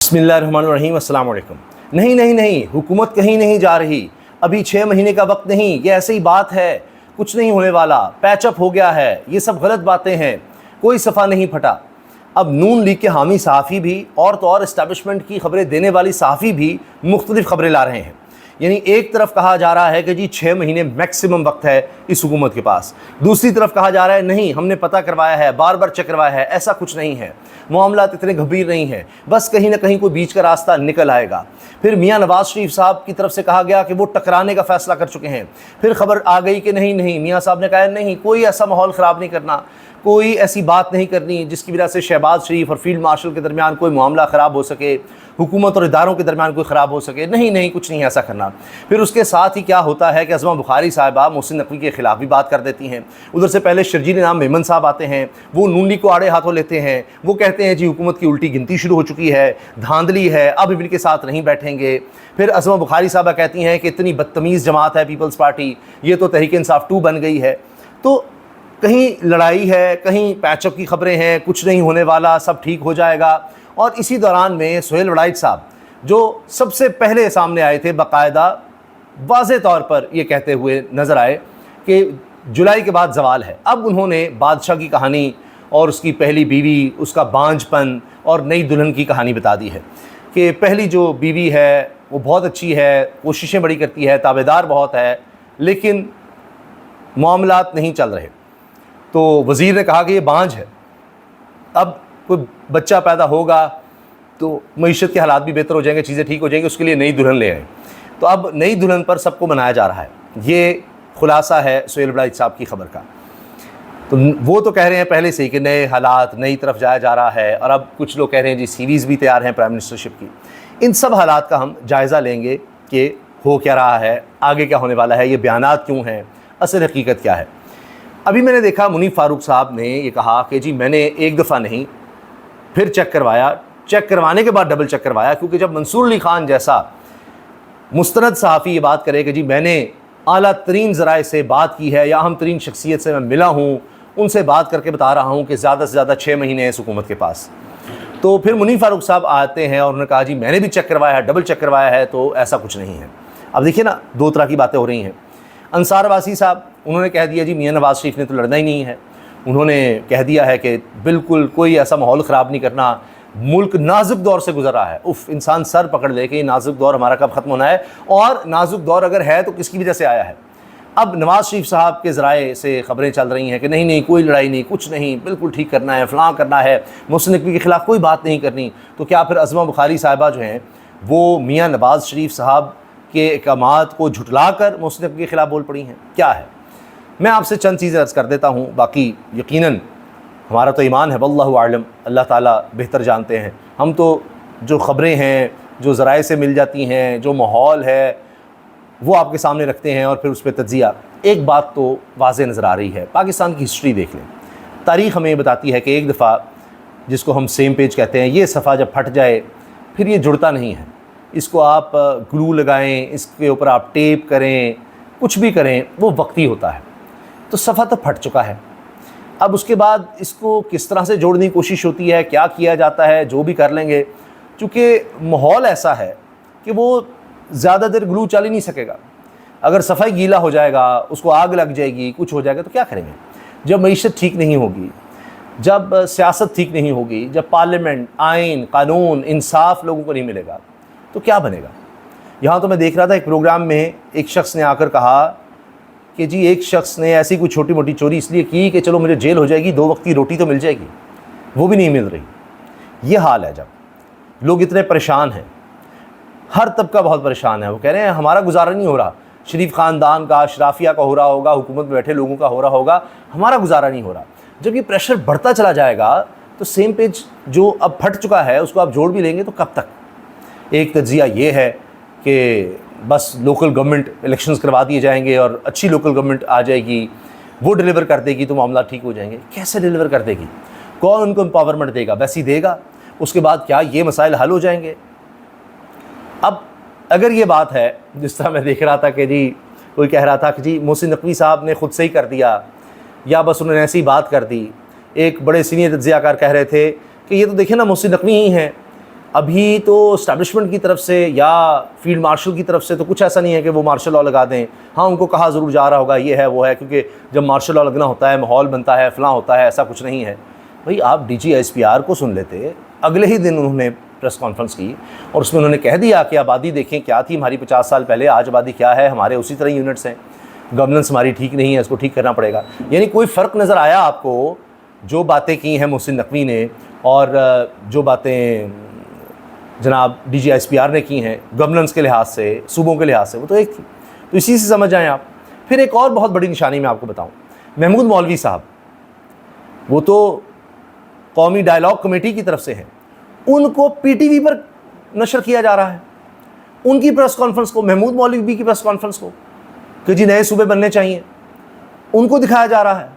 बिस्मिल्लाहिर्रहमानिर्रहीम, अस्सलाम वालेकुम। नहीं नहीं नहीं, हुकूमत कहीं नहीं जा रही, अभी 6 महीने का वक्त नहीं, ये ऐसी ही बात है, कुछ नहीं होने वाला, पैचअप हो गया है, ये सब गलत बातें हैं, कोई सफ़ा नहीं फटा। अब नून लीग के हामी सहाफ़ी भी और तो और इस्टेब्लिशमेंट की खबरें देने वाली सहाफ़ी भी मुख्तलिफ़ खबरें ला रहे हैं। यानी एक तरफ कहा जा रहा है कि जी 6 महीने मैक्सिमम वक्त है इस हुकूमत के पास, दूसरी तरफ कहा जा रहा है नहीं, हमने पता करवाया है, बार बार चेक करवाया है, ऐसा कुछ नहीं है, मामला इतने गंभीर नहीं है, बस कहीं ना कहीं कोई बीच का रास्ता निकल आएगा। फिर मियाँ नवाज शरीफ साहब की तरफ से कहा गया कि वो टकराने का फैसला कर चुके हैं। फिर खबर आ गई कि नहीं नहीं, मियाँ साहब ने कहा नहीं, कोई ऐसा माहौल ख़राब नहीं करना, कोई ऐसी बात नहीं करनी जिसकी वजह से शहबाज शरीफ और फील्ड मार्शल के दरमियान कोई मामला ख़राब हो सके, हुकूमत और इदारों के दरमियान कोई ख़राब हो सके, नहीं नहीं, कुछ नहीं ऐसा करना। फिर उसके साथ ही क्या होता है कि अज़मा बुखारी साहिबा मोहसिन नकवी के ख़िलाफ़ भी बात कर देती हैं। उधर से पहले शर्जील इनाम मेमन साहब आते हैं, वो नून लीग को आड़े हाथों लेते हैं, वो कहते हैं जी हुकूमत की उल्टी गिनती शुरू हो चुकी है, धांधली है, अब इनके साथ नहीं बैठेंगे। फिर अज़मा बुखारी साहबा कहती हैं कि इतनी बदतमीज़ जमात है पीपल्स पार्टी, ये तो तहरीक इंसाफ 2 बन गई है। तो कहीं लड़ाई है, कहीं पैचअप की खबरें हैं, कुछ नहीं होने वाला, सब ठीक हो जाएगा। और इसी दौरान में सुहेल वड़ाइच साहब जो सबसे पहले सामने आए थे, बाकायदा वाज़े तौर पर ये कहते हुए नज़र आए कि जुलाई के बाद ज़वाल है। अब उन्होंने बादशाह की कहानी और उसकी पहली बीवी, उसका बांझपन और नई दुल्हन की कहानी बता दी है कि पहली जो बीवी है वो बहुत अच्छी है, कोशिशें बड़ी करती है, ताबेदार बहुत है, लेकिन मामलात नहीं चल रहे। तो वज़ीर ने कहा कि ये बांझ है, अब कोई बच्चा पैदा होगा तो मईशत के हालात भी बेहतर हो जाएंगे, चीज़ें ठीक हो जाएंगी, उसके लिए नई दुल्हन ले आए। तो अब नई दुल्हन पर सबको मनाया जा रहा है। ये खुलासा है सुहेल वड़ाइच साहब की खबर का। तो वो तो कह रहे हैं पहले से ही कि नए हालात, नई तरफ जाया जा रहा है, और अब कुछ लोग कह रहे हैं जी सीरीज़ भी तैयार हैं प्राइम मिनिस्टरशिप की। इन सब हालात का हम जायज़ा लेंगे कि हो क्या रहा है, आगे क्या होने वाला है, ये बयानात क्यों हैं, असल हकीकत क्या है। अभी मैंने देखा मुनीफ फारूक साहब ने ये कहा कि जी मैंने एक दफ़ा नहीं, फिर चेक करवाया, चेक करवाने के बाद डबल चेक करवाया, क्योंकि जब मंसूर अली ख़ान जैसा मुस्तनद सहाफ़ी ये बात करे कि जी मैंने आला तरीन ज़राए से बात की है या अहम तरीन शख्सियत से मैं मिला हूँ, उनसे बात करके बता रहा हूँ कि ज़्यादा से ज़्यादा 6 महीने हैं इस हुकूमत के पास, तो फिर मुनीफ फारूक साहब आते हैं और उन्होंने कहा जी मैंने भी चेक करवाया है, डबल चेक करवाया है, तो ऐसा कुछ नहीं है। अब देखिए ना, 2 तरह की बातें हो रही हैं। अंसार वासी साहब उन्होंने कह दिया जी मियाँ नवाज शरीफ ने तो लड़ना ही नहीं है, उन्होंने कह दिया है कि बिल्कुल कोई ऐसा माहौल ख़राब नहीं करना, मुल्क नाजुक दौर से गुजर रहा है। उफ़, इंसान सर पकड़ ले कि ये नाजुक दौर हमारा कब ख़त्म होना है, और नाजुक दौर अगर है तो किसकी वजह से आया है। अब नवाज शरीफ साहब के ज़राए से ख़बरें चल रही हैं कि नहीं नहीं, कोई लड़ाई नहीं, कुछ नहीं, बिल्कुल ठीक करना है, फ़लाँ करना है, मोहसिन नकवी के ख़िलाफ़ कोई बात नहीं करनी। तो क्या फिर अज़मा बुखारी साहिबा जो हैं वो मियाँ नवाज शरीफ साहब के अहकामात को झुटला कर मोहसिन नकवी के ख़िलाफ़ बोल पड़ी हैं? क्या है, मैं आपसे चंद चीज़ें अर्ज़ कर देता हूँ, बाकी यकीनन हमारा तो ईमान है, वल्लाहु आलम, अल्लाह ताला बेहतर जानते हैं। हम तो जो ख़बरें हैं, जो ज़राए से मिल जाती हैं, जो माहौल है, वो आपके सामने रखते हैं और फिर उस पर तज्ज़िया। एक बात तो वाज़ेह नज़र आ रही है, पाकिस्तान की हिस्ट्री देख लें, तारीख़ हमें बताती है कि एक दफ़ा, जिसको हम सेम पेज कहते हैं, ये सफ़ा जब फट जाए फिर ये जुड़ता नहीं है। इसको आप ग्लू लगाएँ, इसके ऊपर आप टेप करें, कुछ भी करें, वो वक्ती होता है। तो सफ़ा तो फट चुका है, अब उसके बाद इसको किस तरह से जोड़ने की कोशिश होती है, क्या किया जाता है, जो भी कर लेंगे, चूँकि माहौल ऐसा है कि वो ज़्यादा देर ग्लू चल ही नहीं सकेगा। अगर सफाई गीला हो जाएगा, उसको आग लग जाएगी, कुछ हो जाएगा, तो क्या करेंगे। जब मईशत ठीक नहीं होगी, जब सियासत ठीक नहीं होगी, जब पार्लियामेंट, आइन, कानून, इंसाफ लोगों को नहीं मिलेगा, तो क्या बनेगा। यहाँ तो मैं देख रहा था एक प्रोग्राम में एक शख्स ने आकर कहा कि जी एक शख्स ने ऐसी कोई छोटी मोटी चोरी इसलिए की कि चलो मुझे जेल हो जाएगी, 2 वक्त की रोटी तो मिल जाएगी, वो भी नहीं मिल रही। ये हाल है, जब लोग इतने परेशान हैं, हर तबका बहुत परेशान है, वो कह रहे हैं हमारा गुजारा नहीं हो रहा, शरीफ ख़ानदान का, अशराफिया का हो रहा होगा, हुकूमत में बैठे लोगों का हो रहा होगा, हमारा गुजारा नहीं हो रहा। जब ये प्रेशर बढ़ता चला जाएगा तो सेम पेज जो अब फट चुका है उसको आप जोड़ भी लेंगे तो कब तक। एक तज्ज़िया ये है कि बस लोकल गवर्नमेंट इलेक्शंस करवा दिए जाएंगे और अच्छी लोकल गवर्नमेंट आ जाएगी, वो डिलीवर कर देगी तो मामला ठीक हो जाएंगे। कैसे डिलीवर कर देगी, कौन उनको एम्पावरमेंट देगा, वैसी देगा, उसके बाद क्या ये मसाइल हल हो जाएंगे। अब अगर ये बात है, जिस तरह मैं देख रहा था कि जी कोई कह रहा था कि जी मोहसिन नकवी साहब ने ख़ुद से ही कर दिया या बस उन्होंने ऐसी बात कर दी, एक बड़े सीनियर तज्ज़ियाकार कह रहे थे कि ये तो देखिए ना मोहसिन नकवी ही हैं, अभी तो इस्टेब्लिशमेंट की तरफ से या फील्ड मार्शल की तरफ से तो कुछ ऐसा नहीं है कि वो मार्शल लॉ लगा दें। हाँ, उनको कहा ज़रूर जा रहा होगा ये है वो है, क्योंकि जब मार्शल लॉ लगना होता है माहौल बनता है, फलां होता है, ऐसा कुछ नहीं है। भाई आप DGSPR को सुन लेते। अगले ही दिन उन्होंने प्रेस कॉन्फ्रेंस की और उसमें उन्होंने कह दिया कि आबादी देखें क्या थी हमारी 50 साल पहले, आज आबादी क्या है, हमारे उसी तरह यूनिट्स हैं, गवर्नेंस हमारी ठीक नहीं है, इसको ठीक करना पड़ेगा। यानी कोई फ़र्क नज़र आया आपको? जो बातें की हैं मोहसिन नकवी ने और जो बातें जनाब DGSPR ने की हैं गवर्नेंस के लिहाज से, सूबों के लिहाज से, वो तो एक थी। तो इसी से समझ आएँ आप। फिर एक और बहुत बड़ी निशानी मैं आपको बताऊँ, महमूद मौलवी साहब, वो तो कौमी डायलॉग कमेटी की तरफ से हैं, उनको PTV पर नशर किया जा रहा है, उनकी प्रेस कॉन्फ्रेंस को, महमूद मौलवी की प्रेस कॉन्फ्रेंस को, कि जी नए सूबे बनने चाहिए, उनको दिखाया जा रहा है।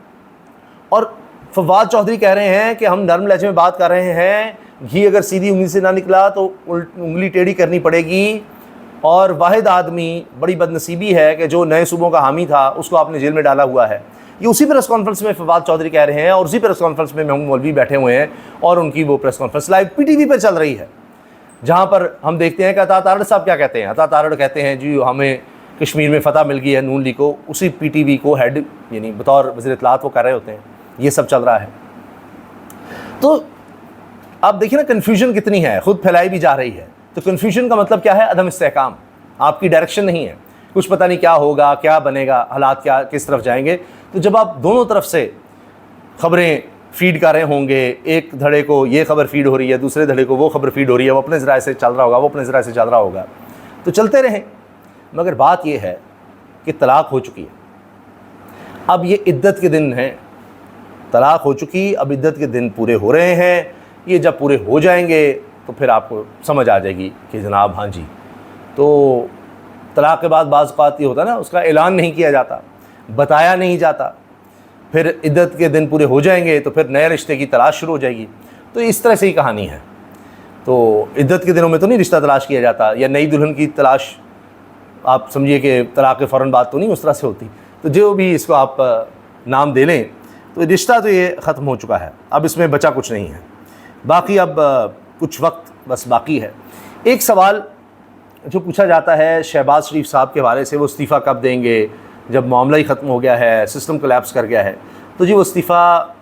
और फवाद चौधरी कह रहे हैं कि हम नर्म लहजे में बात कर रहे हैं, घी अगर सीधी उंगली से ना निकला तो उंगली टेढ़ी करनी पड़ेगी, और वाहिद आदमी बड़ी बदनसीबी है कि जो नए सूबों का हामी था उसको आपने जेल में डाला हुआ है। ये उसी प्रेस कॉन्फ्रेंस में फवाद चौधरी कह रहे हैं और उसी प्रेस कॉन्फ्रेंस में महमूद मौलवी बैठे हुए हैं, और उनकी वो प्रेस कॉन्फ्रेंस लाइव PTV पर चल रही है, जहाँ पर हम देखते हैं कि अता तारड़ साहब क्या कहते हैं। अता तारड़ कहते हैं जी हमें कश्मीर में फ़तह मिल गई है नून लीग को, उसी PTV को हेड यानी बतौर वज़ीर इत्तलात वो कर रहे होते हैं। ये सब चल रहा है। तो आप देखिए ना कन्फ्यूजन कितनी है, खुद फैलाई भी जा रही है। तो कन्फ्यूजन का मतलब क्या है? अदम इस्तेहकाम, आपकी डायरेक्शन नहीं है, कुछ पता नहीं क्या होगा, क्या बनेगा, हालात क्या किस तरफ जाएंगे। तो जब आप दोनों तरफ से खबरें फीड कर रहे होंगे, एक धड़े को ये खबर फीड हो रही है, दूसरे धड़े को वो खबर फीड हो रही है, वो अपने ज़राए से चल रहा होगा, वो अपने ज़राए से चल रहा होगा, तो चलते रहें। मगर बात यह है कि तलाक हो चुकी है, अब ये इद्दत के दिन हैं, तलाक हो चुकी, अब इद्दत के दिन पूरे हो रहे हैं। ये जब पूरे हो जाएंगे तो फिर आपको समझ आ जाएगी कि जनाब हाँ जी। तो तलाक के बाद बाज़ औक़ात ये होता है ना, उसका ऐलान नहीं किया जाता, बताया नहीं जाता, फिर इद्दत के दिन पूरे हो जाएंगे तो फिर नए रिश्ते की तलाश शुरू हो जाएगी। तो इस तरह से ही कहानी है। तो इद्दत के दिनों में तो नहीं रिश्ता तलाश किया जाता, या नई दुल्हन की तलाश आप समझिए कि तलाक के फ़ौरन बात तो नहीं उस तरह से होती। तो जो भी इसको आप नाम दे लें, तो रिश्ता तो ये ख़त्म हो चुका है, अब इसमें बचा कुछ नहीं है। बाकी अब कुछ वक्त बस बाकी है। एक सवाल जो पूछा जाता है शहबाज शरीफ साहब के हवाले से, वो इस्तीफ़ा कब देंगे, जब मामला ही ख़त्म हो गया है, सिस्टम कोलैप्स कर गया है। तो जी वो इस्तीफ़ा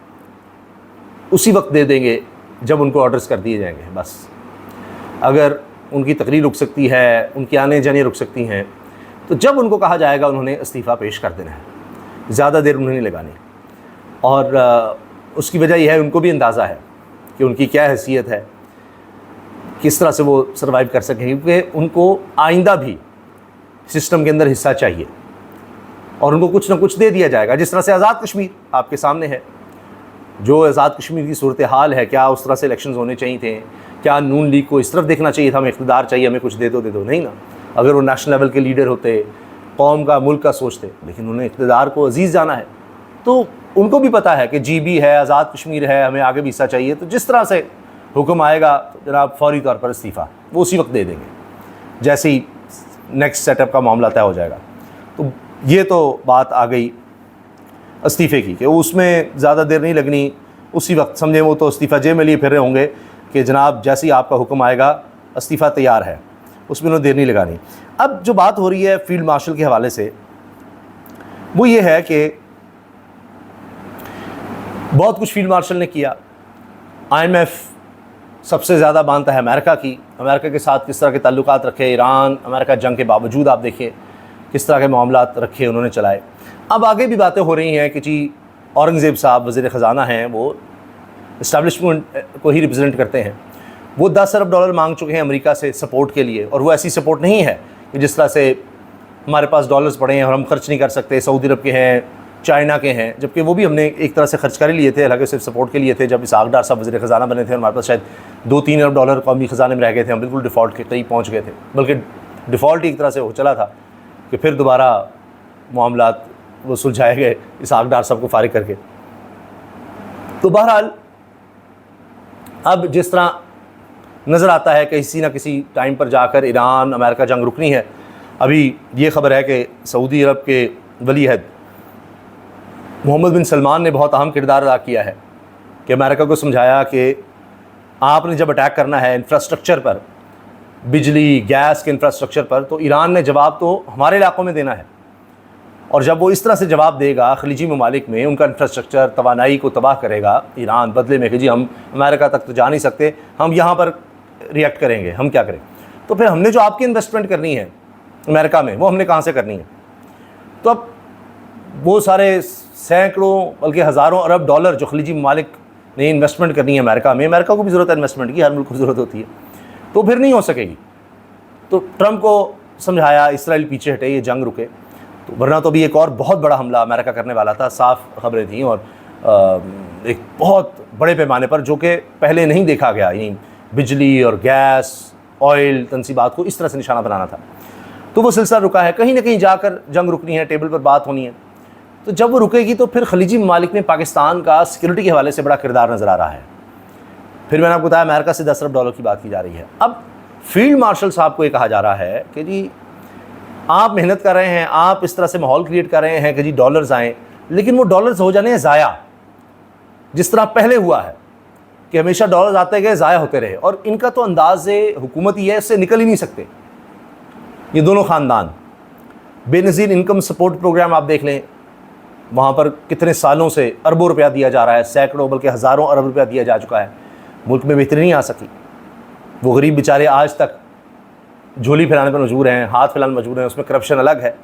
उसी वक्त दे देंगे जब उनको ऑर्डर्स कर दिए जाएंगे। बस अगर उनकी तकरीर रुक सकती है, उनकी आने जाने रुक सकती हैं, तो जब उनको कहा जाएगा उन्होंने इस्तीफ़ा पेश कर देना है, ज़्यादा देर उन्हें नहीं लगानी। और उसकी वजह यह है, उनको भी अंदाज़ा है कि उनकी क्या हैसियत है, किस तरह से वो सर्वाइव कर सकें, क्योंकि उनको आइंदा भी सिस्टम के अंदर हिस्सा चाहिए और उनको कुछ ना कुछ दे दिया जाएगा। जिस तरह से आज़ाद कश्मीर आपके सामने है, जो आज़ाद कश्मीर की सूरत हाल है, क्या उस तरह से इलेक्शंस होने चाहिए थे, क्या नून लीग को इस तरफ देखना चाहिए था, हमें इक़्तिदार चाहिए, हमें कुछ दे दो नहीं ना। अगर वो नेशनल लेवल के लीडर होते, कौम का मुल्क का सोचते, लेकिन उन्हें इक़्तिदार को अजीज़ जाना है, तो उनको भी पता है कि GB है, आज़ाद कश्मीर है, हमें आगे भी हिस्सा चाहिए। तो जिस तरह से हुक्म आएगा तो जनाब फ़ौरी तौर पर इस्तीफ़ा वो उसी वक्त दे देंगे, जैसे ही नेक्स्ट सेटअप का मामला तय हो जाएगा। तो ये तो बात आ गई इस्तीफ़े की कि उसमें ज़्यादा देर नहीं लगनी, उसी वक्त समझें वो तो इस्तीफ़ा जेब में लिए फिर रहे होंगे कि जनाब जैसे ही आपका हुक्म आएगा इस्तीफ़ा तैयार है, उसमें उन्होंने देर नहीं लगानी। अब जो बात हो रही है फील्ड मार्शल के हवाले से, वो ये है कि बहुत कुछ फील्ड मार्शल ने किया। IMF सबसे ज़्यादा मानता है अमेरिका की, अमेरिका के साथ किस तरह के ताल्लुकात रखे, ईरान अमेरिका जंग के बावजूद आप देखिए किस तरह के मामलात रखे उन्होंने चलाए। अब आगे भी बातें हो रही हैं कि जी औरंगज़ेब साहब वज़ीर ख़ज़ाना हैं, वो इस्टेब्लिशमेंट को ही रिप्रेजेंट करते हैं, वो $10 अरब मांग चुके हैं अमेरिका से सपोर्ट के लिए। और वो ऐसी सपोर्ट नहीं है कि जिस तरह से हमारे पास डॉलर्स पड़े हैं और हम खर्च नहीं कर सकते, सऊदी अरब के हैं, चाइना के हैं, जबकि वो भी हमने एक तरह से खर्च कर ही लिए थे, हालांकि सिर्फ सपोर्ट के लिए थे। जब इसहाक डार साहब वज़ीर ख़ज़ाना बने थे, हमारे पास शायद $2-3 अरब कौमी ख़ज़ाने में रह गए थे, हम बिल्कुल डिफ़ॉल्ट के करीब पहुँच गए थे। बल्कि डिफ़ॉल्ट ही एक तरह से हो चला था कि फिर दोबारा मामलात वो सुलझाए गए इसहाक डार साहब को फारिग करके। तो बहरहाल अब जिस तरह नज़र आता है कि किसी न किसी टाइम पर जाकर ईरान अमेरिका जंग रुकनी है। अभी ये ख़बर है कि सऊदी अरब के वली अहद मोहम्मद बिन सलमान ने बहुत अहम किरदार अदा किया है कि अमेरिका को समझाया कि आपने जब अटैक करना है इंफ्रास्ट्रक्चर पर, बिजली गैस के इंफ्रास्ट्रक्चर पर, तो ईरान ने जवाब तो हमारे इलाकों में देना है। और जब वो इस तरह से जवाब देगा खलीजी ममालिक में, उनका इंफ्रास्ट्रक्चर तवानाई को तबाह करेगा ईरान बदले में कि जी हम अमेरिका तक तो जा नहीं सकते, हम यहाँ पर रिएक्ट करेंगे, हम क्या करें। तो फिर हमने जो आपकी इन्वेस्टमेंट करनी है अमेरिका में, वो हमने कहाँ से करनी है। तो अब वो सारे सैकड़ों बल्कि हज़ारों अरब डॉलर जो खलीजी ममालिक ने इन्वेस्टमेंट करनी है अमेरिका में, अमेरिका को भी ज़रूरत है इन्वेस्टमेंट की, हर मुल्क को ज़रूरत होती है, तो फिर नहीं हो सकेगी। तो ट्रंप को समझाया इसराइल पीछे हटे, ये जंग रुके, तो वरना तो अभी एक और बहुत बड़ा हमला अमेरिका करने वाला था, साफ खबरें थी, और एक बहुत बड़े पैमाने पर जो कि पहले नहीं देखा गया, यानी बिजली और गैस ऑयल तनसीबात को इस तरह से निशाना बनाना था। तो वो सिलसिला रुका है, कहीं ना कहीं जाकर जंग रुकनी है, टेबल पर बात होनी है। तो जब वो रुकेगी तो फिर खलीजी ममालिक में पाकिस्तान का सिक्योरिटी के हवाले से बड़ा किरदार नज़र आ रहा है। फिर मैंने आपको बताया अमेरिका से 10 अरब डॉलर की बात की जा रही है। अब फील्ड मार्शल साहब को ये कहा जा रहा है कि जी आप मेहनत कर रहे हैं, आप इस तरह से माहौल क्रिएट कर रहे हैं कि जी डॉलर्स आएँ, लेकिन वो डॉलर्स हो जाने ज़ाया, जिस तरह पहले हुआ है कि हमेशा डॉलर्स आते गए ज़ाया होते रहे। और इनका तो अंदाज़ हुकूमत ही है, इससे निकल ही नहीं सकते ये दोनों ख़ानदान। बेनज़ीर इनकम सपोर्ट प्रोग्राम आप देख लें, वहाँ पर कितने सालों से अरबों रुपया दिया जा रहा है, सैकड़ों बल्कि हज़ारों अरब रुपया दिया जा चुका है, मुल्क में बेहतरी नहीं आ सकी। वो गरीब बेचारे आज तक झोली फैलाने पर मजबूर हैं, हाथ फैलाने पर मजबूर हैं, उसमें करप्शन अलग है।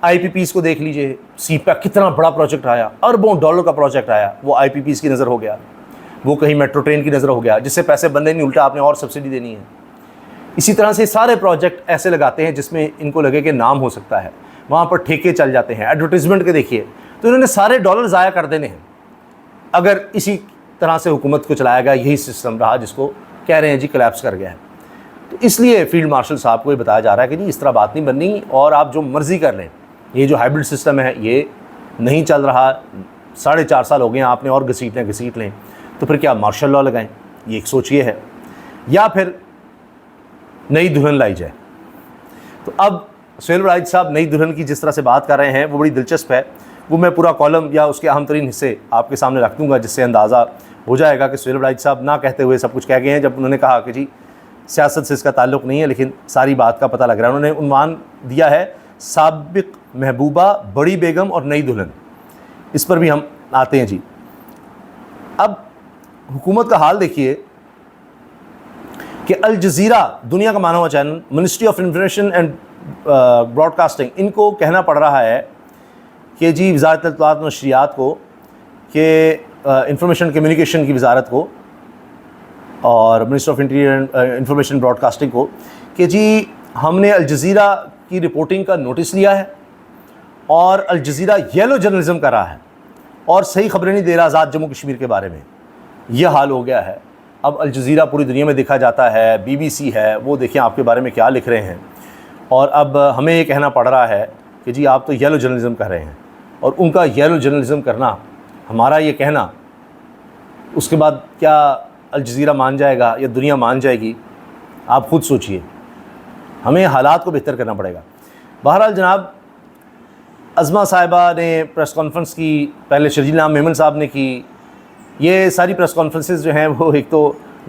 IPPs को देख लीजिए, CPEC कितना बड़ा प्रोजेक्ट आया, अरबों डॉलर का प्रोजेक्ट आया, वो IPPs की नज़र हो गया, वो कहीं मेट्रो ट्रेन की नज़र हो गया, जिससे पैसे बनने नहीं, उल्टा आपने और सब्सिडी देनी है। इसी तरह से सारे प्रोजेक्ट ऐसे लगाते हैं जिसमें इनको लगे कि नाम हो सकता है, वहाँ पर ठेके चल जाते हैं, एडवर्टीजमेंट के देखिए। तो इन्होंने सारे डॉलर ज़ाया कर देने हैं अगर इसी तरह से हुकूमत को चलाया गया। यही सिस्टम रहा जिसको कह रहे हैं जी कोलैप्स कर गया है। तो इसलिए फील्ड मार्शल साहब को ये बताया जा रहा है कि जी इस तरह बात नहीं बननी, और आप जो मर्ज़ी कर लें, ये जो हाइब्रिड सिस्टम है ये नहीं चल रहा, 4.5 साल हो गए हैं, आपने और घसीट लें, तो फिर क्या मार्शल लॉ लगाएं, ये एक सोच ये है, या फिर नई दुल्हन लाई जाए। तो अब सुहेल वड़ाइच साहब नई दुल्हन की जिस तरह से बात कर रहे हैं वो बड़ी दिलचस्प है। वो मैं पूरा कॉलम या उसके अहम तरीन हिस्से आपके सामने रख दूँगा, जिससे अंदाज़ा हो जाएगा कि सुहेल वड़ाइच साहब ना कहते हुए सब कुछ कह गए हैं। जब उन्होंने कहा कि जी सियासत से इसका ताल्लुक़ नहीं है, लेकिन सारी बात का पता लग रहा है। उन्होंने उन्वान दिया है साबिक महबूबा, बड़ी बेगम और नई दुल्हन। इस पर भी हम आते हैं जी। अब हुकूमत का हाल देखिए कि अल जज़ीरा, दुनिया का माना हुआ channel, ministry of information and broadcasting, इनको कहना पड़ रहा है कि जी वज़ारत इत्तलाआत व नशरियात को, कि इंफॉर्मेशन कम्युनिकेशन की वज़ारत को और minister of interior information broadcasting को, कि जी हमने अल जज़ीरा की रिपोर्टिंग का नोटिस लिया है और अल जज़ीरा येलो जर्नलिज़म कर रहा है और सही खबरें नहीं दे रहा आज़ाद जम्मू कश्मीर के बारे में। यह हाल हो गया है। अब अल जज़ीरा पूरी दुनिया में देखा जाता है, BBC है, वो देखिए आपके बारे में क्या लिख रहे हैं, और अब हमें ये कहना पड़ रहा है कि जी आप तो येलो जर्नलिज़म कर रहे हैं। और उनका येलो जर्नलिज़म करना, हमारा ये कहना, उसके बाद क्या अल जज़ीरा मान जाएगा या दुनिया मान जाएगी, आप ख़ुद सोचिए। हमें हालात को बेहतर करना पड़ेगा। बहरहाल जनाब, अज़मा साहिबा ने प्रेस कॉन्फ्रेंस की, पहले शर्जील नाम मेमन साहब ने की। ये सारी प्रेस कॉन्फ्रेंसेस जो हैं वो एक तो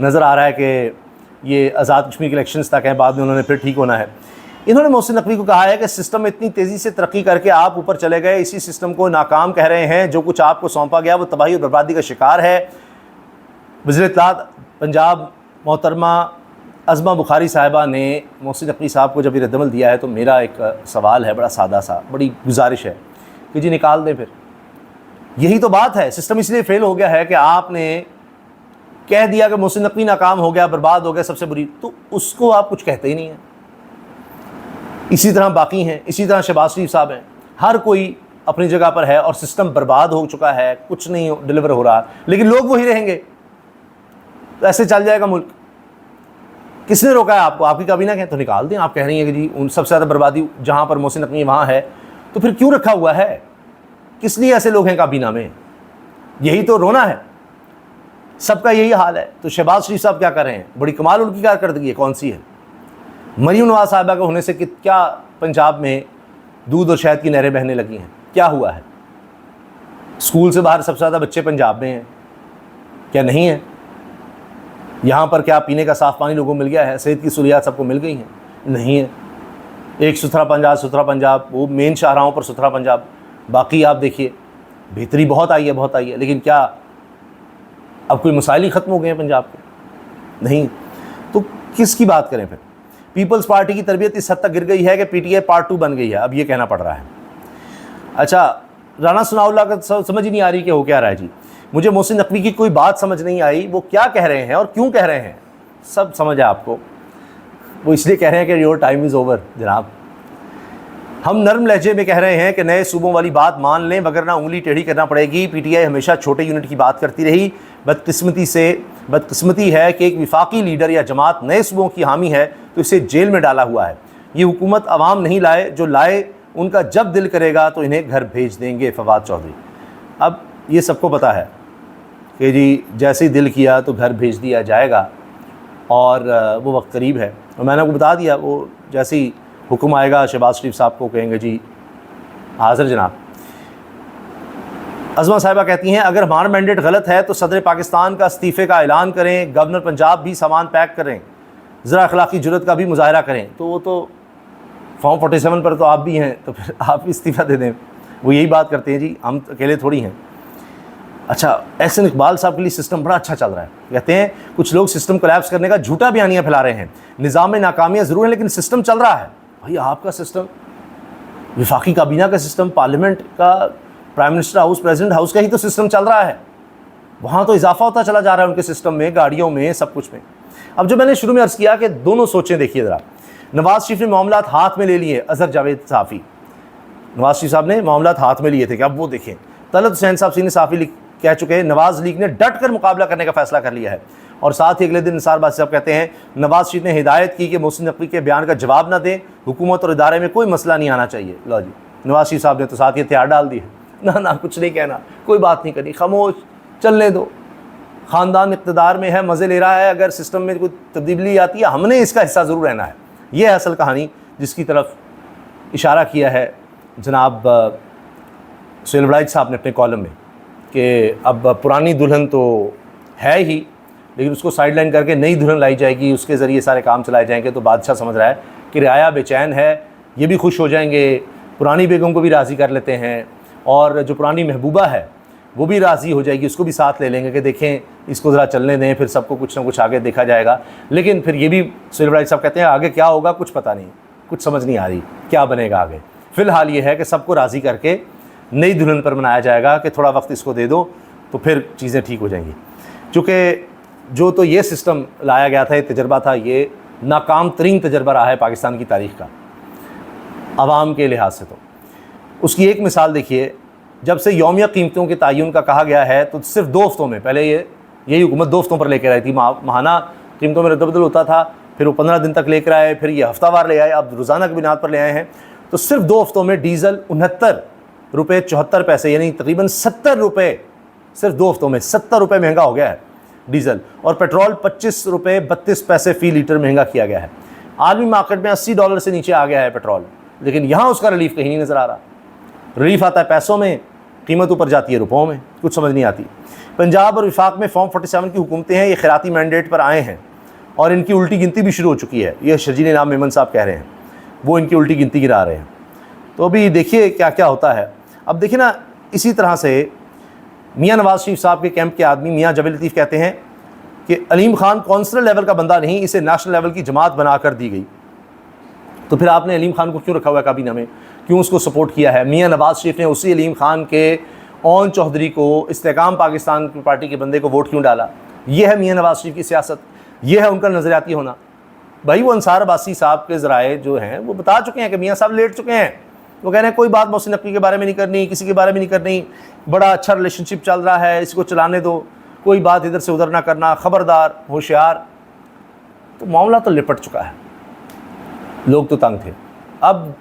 नज़र आ रहा है कि ये आज़ाद कश्मीर के इलेक्शंस तक हैं, बाद में उन्होंने फिर ठीक होना है। इन्होंने मोहसिन नकवी को कहा है कि सिस्टम में इतनी तेज़ी से तरक्की करके आप ऊपर चले गए, इसी सिस्टम को नाकाम कह रहे हैं, जो कुछ आपको सौंपा गया वो तबाही और बर्बादी का शिकार है। वज़ीर इत्तलाआत पंजाब मोहतरमा अज़मा बुखारी साहिबा ने मोहसिन नकवी साहब को जब ये रद्दमल दिया है, तो मेरा एक सवाल है, बड़ा सादा सा, बड़ी गुजारिश है कि जी निकाल दें। फिर यही तो बात है, सिस्टम इसलिए फेल हो गया है कि आपने कह दिया कि मोहसिन नकवी नाकाम हो गया, बर्बाद हो गया, सबसे बुरी, तो उसको आप कुछ कहते ही नहीं हैं। इसी तरह बाकी हैं, इसी तरह शहबाज शरीफ साहब हैं, हर कोई अपनी जगह पर है और सिस्टम बर्बाद हो चुका है, कुछ नहीं डिलीवर हो रहा, लेकिन लोग वही रहेंगे, तो ऐसे चल जाएगा मुल्क। किसने रोका है आपको? आपकी काबीना कहें तो निकाल दें। आप कह रही हैं कि जी उन सबसे ज़्यादा बर्बादी जहाँ पर मोहसिन नकवी वहाँ है, तो फिर क्यों रखा हुआ है? किस लिए ऐसे लोग हैं काबीना में? यही तो रोना है, सबका यही हाल है। तो शहबाज शरीफ साहब क्या कर रहे हैं? बड़ी कमाल उनकी कारकर्दगी है, कौन सी है? मरीम नवाज साहिबा के होने से कि क्या पंजाब में दूध और शहद की नहरें बहने लगी हैं? क्या हुआ है? स्कूल से बाहर सबसे ज़्यादा बच्चे पंजाब में हैं, क्या नहीं है? यहाँ पर क्या पीने का साफ़ पानी लोगों को मिल गया है? सेहत की सहूलियात सबको मिल गई हैं? नहीं है। एक सुथरा पंजाब, वो मेन शाहराहों पर सुथरा पंजाब, बाकी आप देखिए बेहतरी बहुत आई है, लेकिन क्या अब कोई मसाइल ही ख़त्म हो गए हैं पंजाब के? नहीं। तो किसकी बात करें फिर? पीपल्स पार्टी की तरबियत इस हद तक गिर गई है कि पीटीआई पार्ट 2 बन गई है, अब ये कहना पड़ रहा है। अच्छा, राना सनाउल्लाह का समझ ही नहीं आ रही कि हो क्या रहा है जी। मुझे मोहसिन नकवी की कोई बात समझ नहीं आई, वो क्या कह रहे हैं और क्यों कह रहे हैं, सब समझ है आपको। वो इसलिए कह रहे हैं कि योर टाइम इज़ ओवर जनाब। हम नरम लहजे में कह रहे हैं कि नए सूबों वाली बात मान लें, वगरना उंगली टेढ़ी करना पड़ेगी। पीटीआई हमेशा छोटे यूनिट की बात करती रही। बदकिस्मती है कि एक विफाकी लीडर या जमात नए सूबों की हामी है तो इसे जेल में डाला हुआ है। ये हुकूमत अवाम नहीं लाए, जो लाए उनका जब दिल करेगा तो इन्हें घर भेज देंगे। फवाद चौधरी। अब ये सबको पता है कि जी जैसे ही दिल किया तो घर भेज दिया जाएगा और वो वक्त करीब है। और मैंने आपको बता दिया, वो जैसे ही हुक्म आएगा शहबाज शरीफ साहब को कहेंगे जी हाज़िर जनाब। अज़मा साहिबा कहती हैं अगर हमारा मैंडेट गलत है तो सदर पाकिस्तान का इस्तीफ़े का ऐलान करें, गवर्नर पंजाब भी सामान पैक करें, ज़रा अखलाकी जुर्रत का भी मुजाहरा करें। तो वो तो फॉर्म 47 पर तो आप भी हैं, तो फिर आप भी इस्तीफ़ा दे दें। वो यही बात करते हैं जी, हम अकेले थोड़ी हैं। अच्छा, एहसन इकबाल साहब के लिए सिस्टम बड़ा अच्छा चल रहा है। कहते हैं कुछ लोग सिस्टम कोलैप्स करने का झूठा बयानियाँ फैला रहे हैं। निज़ाम में नाकामियाँ ज़रूर हैं लेकिन सिस्टम चल रहा है। भाई आपका सिस्टम, विफाकी काबीना का सिस्टम, पार्लियामेंट का, prime minister house, president house का ही तो सिस्टम चल रहा है। वहाँ तो इजाफा होता चला जा रहा है उनके सिस्टम में, गाड़ियों में, सब कुछ में। अब जो मैंने शुरू में अर्ज़ किया कि दोनों सोचें देखिए ज़रा। नवाज़ शरीफ ने मामलात हाथ में ले लिए, अज़हर जावेद साफ़ी, नवाज़ शरीफ साहब ने मामलात हाथ में लिए थे कि अब वो देखें। तलत हुसैन साहब सीनियर साफ़ी कह चुके हैं नवाज़ लीग ने डट कर मुकाबला करने का फैसला कर लिया है। और साथ ही अगले दिन निसार बासी साहब कहते हैं नवाज़ शरीफ ने हिदायत की कि मोहसिन नकवी के बयान का जवाब ना दें, हुकूमत और इदारे में कोई मसला नहीं आना चाहिए। लो जी, नवाज़ शरीफ साहब ने तो साथ ही हथियार डाल दिए, ना कुछ नहीं कहना, कोई बात नहीं करनी, खामोश चलने दो। ख़ानदान इक़्तिदार में है, मज़े ले रहा है, अगर सिस्टम में कोई तब्दीली आती है हमने इसका हिस्सा ज़रूर रहना है। ये है असल कहानी जिसकी तरफ इशारा किया है जनाब सुहेल वड़ाइच साहब ने अपने कॉलम में, कि अब पुरानी दुल्हन तो है ही लेकिन उसको साइडलाइन करके नई दुल्हन लाई जाएगी, उसके ज़रिए सारे काम चलाए जाएंगे। तो बादशाह समझ रहा है कि रियाया बेचैन है, ये भी खुश हो जाएंगे, पुरानी बेगम को भी राज़ी कर लेते हैं और जो पुरानी महबूबा है वो भी राज़ी हो जाएगी, उसको भी साथ ले लेंगे कि देखें इसको ज़रा चलने दें, फिर सबको कुछ ना कुछ आगे देखा जाएगा। लेकिन फिर ये भी सुहेल वड़ाइच साहब कहते हैं आगे क्या होगा कुछ पता नहीं, कुछ समझ नहीं आ रही क्या बनेगा आगे। फ़िलहाल ये है कि सबको राज़ी करके नई दुल्हन पर मनाया जाएगा कि थोड़ा वक्त इसको दे दो तो फिर चीज़ें ठीक हो जाएंगी। चूँकि जो तो ये सिस्टम लाया गया था, ये तजर्बा था, ये नाकाम तरीन तजर्बा रहा है पाकिस्तान की तारीख़ का आवाम के लिहाज से। तो उसकी एक मिसाल देखिए, जब से यौमिया कीमतों के तयन का कहा गया है तो सिर्फ 2 हफ्तों में, पहले यही हुकूमत 2 हफ्तों पर लेकर आई थी, माहाना कीमतों में रद्दबदल होता था, फिर वो 15 दिन तक लेकर आए, फिर ये हफ्तावार ले आए, अब रोज़ाना की बुनियाद पर ले आए हैं। तो सिर्फ 2 हफ्तों में डीज़ल 69 रुपये 74 पैसे यानी तकरीबन 70 रुपये, सिर्फ 2 हफ्तों में 70 रुपये महंगा हो गया है डीज़ल। और पेट्रोल 25 रुपये 32 पैसे फ़ी लीटर महंगा किया गया है। आलमी मार्केट में $80 से नीचे आ गया है पेट्रोल, लेकिन यहाँ उसका रिलीफ कहीं नहीं नज़र आ रहा। रिलीफ आता है पैसों में, कीमत ऊपर जाती है रुपयों में, कुछ समझ नहीं आती। पंजाब और विफाक में फॉर्म 47 की हुकूमतें हैं, ये खैराती मैंडेट पर आए हैं और इनकी उल्टी गिनती भी शुरू हो चुकी है। ये शर्जील इनाम मेमन साहब कह रहे हैं, वो इनकी उल्टी गिनती गिरा रहे हैं। तो अभी देखिए क्या क्या होता है। अब देखिए ना, इसी तरह से मियाँ नवाज़ शरीफ साहब के कैंप के आदमी मियाँ जबीर लतीफ़ कहते हैं कि अलीम खान कौंसलर लेवल का बंदा नहीं, इसे नेशनल लेवल की जमात बनाकर दी गई। तो फिर आपने अलीम खान को क्यों रखा हुआ है काबीना में, क्यों उसको सपोर्ट किया है? मियाँ नवाज़ शरीफ ने उसी अलीम खान के ओन चौधरी को, इस्तेकाम पाकिस्तान की पार्टी के बंदे को वोट क्यों डाला? ये है मियाँ नवाज़ शरीफ की सियासत, ये है उनका नज़रियाती होना। भाई वो अंसार अब्बासी साहब के ज़राए जो हैं वो बता चुके हैं कि मियाँ साहब लेट चुके हैं। वो कह रहे हैं कोई बात मोहसिन नकवी के बारे में नहीं करनी, किसी के बारे में नहीं करनी, बड़ा अच्छा रिलेशनशिप चल रहा है, इसको चलाने दो, कोई बात इधर से उधर ना करना, ख़बरदार, होशियार। तो मामला तो लिपट चुका है, लोग तो तंग थे। अब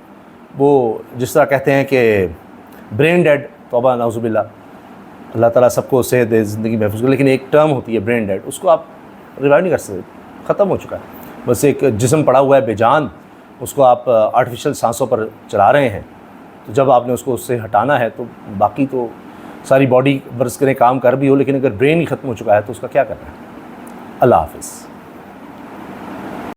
वो जिस तरह कहते हैं कि ब्रेन डेड, तौबा नाउज़ुबिल्लाह, अल्लाह ताला सबको सेहत दे, ज़िंदगी महफूज करे, लेकिन एक टर्म होती है ब्रेन डेड, उसको आप रिवाइव नहीं कर सकते, ख़त्म हो चुका है। बस एक जिस्म पड़ा हुआ है बेजान, उसको आप आर्टिफिशियल सांसों पर चला रहे हैं। तो जब आपने उसको उससे हटाना है तो बाकी तो सारी बॉडी वर्स करें, काम कर भी हो, लेकिन अगर ब्रेन ही ख़त्म हो चुका है तो उसका क्या करना है? अल्लाह हाफ़िज़।